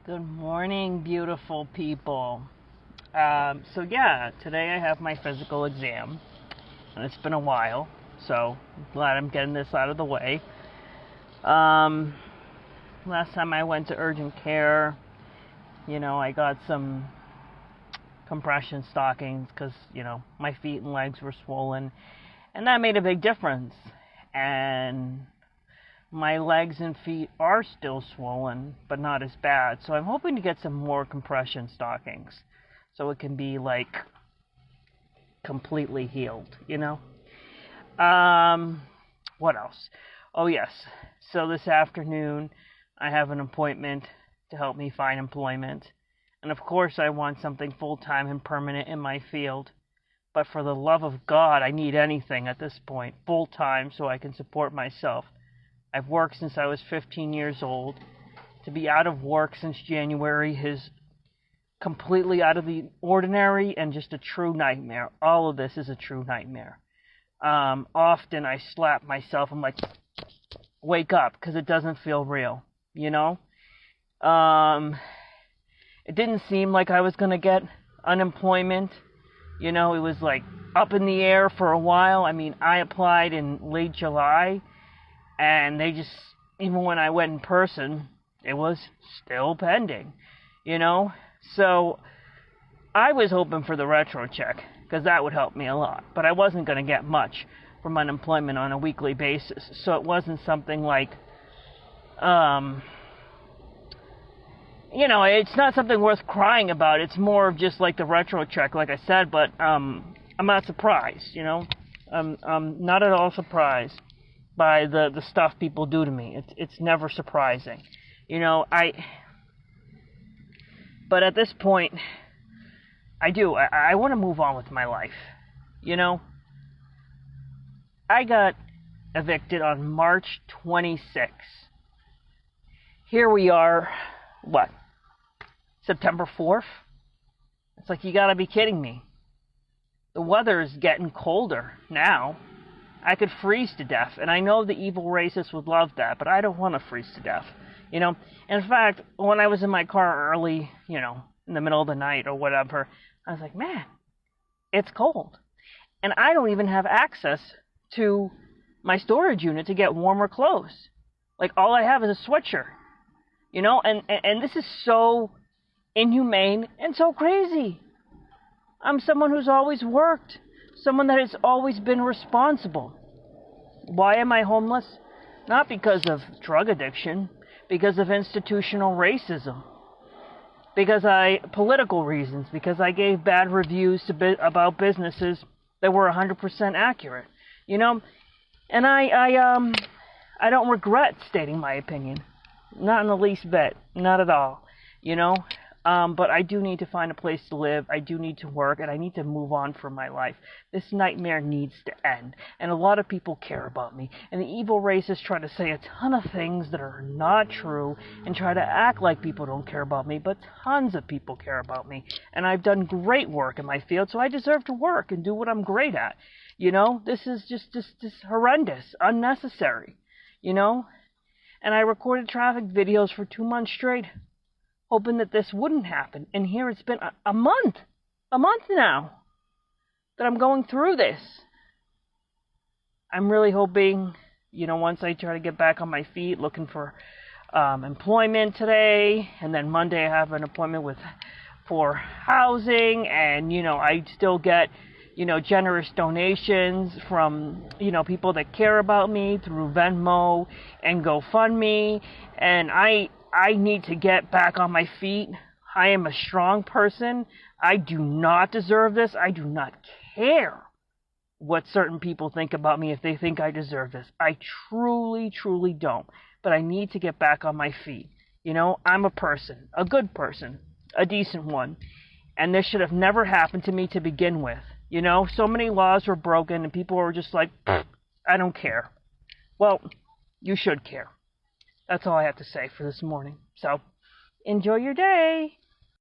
Good morning, beautiful people. Today I have my physical exam, and it's been a while, so I'm glad I'm getting this out of the way. Last time I went to urgent care, I got some compression stockings because, my feet and legs were swollen, and that made a big difference. And my legs and feet are still swollen, but not as bad. So I'm hoping to get some more compression stockings so it can be like completely healed. What else? Oh, yes. So this afternoon I have an appointment to help me find employment. And of course I want something full-time and permanent in my field. But for the love of God, I need anything at this point, full-time, so I can support myself. I've worked since I was 15 years old. To be out of work since January is completely out of the ordinary and just a true nightmare. All of this is a true nightmare. Often I slap myself. I'm like, wake up, because it doesn't feel real, It didn't seem like I was going to get unemployment. It was like up in the air for a while. I mean, I applied in late July. And they just, even when I went in person, it was still pending, So I was hoping for the retro check, because that would help me a lot. But I wasn't going to get much from unemployment on a weekly basis. So it wasn't something like, it's not something worth crying about. It's more of just like the retro check, like I said. But I'm not surprised, I'm not at all surprised by the stuff people do to me. It's never surprising. But at this point, I want to move on with my life. I got evicted on March 26th. Here we are, September 4th? It's like, you gotta be kidding me. The weather is getting colder now. I could freeze to death, and I know the evil racists would love that, but I don't want to freeze to death, In fact, when I was in my car early, in the middle of the night or whatever, I was like, man, it's cold. And I don't even have access to my storage unit to get warmer clothes. Like, all I have is a sweatshirt, and this is so inhumane and so crazy. I'm someone who's always worked. Someone that has always been responsible. Why am I homeless? Not because of drug addiction, because of institutional racism. Political reasons, because I gave bad reviews about businesses that were 100% accurate. And I don't regret stating my opinion. Not in the least bit. Not at all. But I do need to find a place to live. I do need to work, and I need to move on from my life. This nightmare needs to end. And a lot of people care about me. And the evil racists try to say a ton of things that are not true and try to act like people don't care about me, but tons of people care about me. And I've done great work in my field, so I deserve to work and do what I'm great at. This is just horrendous, unnecessary, And I recorded traffic videos for 2 months straight, hoping that this wouldn't happen. And here it's been a month now that I'm going through this. I'm really hoping, once I try to get back on my feet, looking for employment today, and then Monday I have an appointment for housing, and, I still get, generous donations from, people that care about me through Venmo and GoFundMe, and I need to get back on my feet. I am a strong person. I do not deserve this. I do not care what certain people think about me if they think I deserve this. I truly, truly don't. But I need to get back on my feet. I'm a person, a good person, a decent one. And this should have never happened to me to begin with. So many laws were broken and people were just like, I don't care. Well, you should care. That's all I have to say for this morning. So, enjoy your day.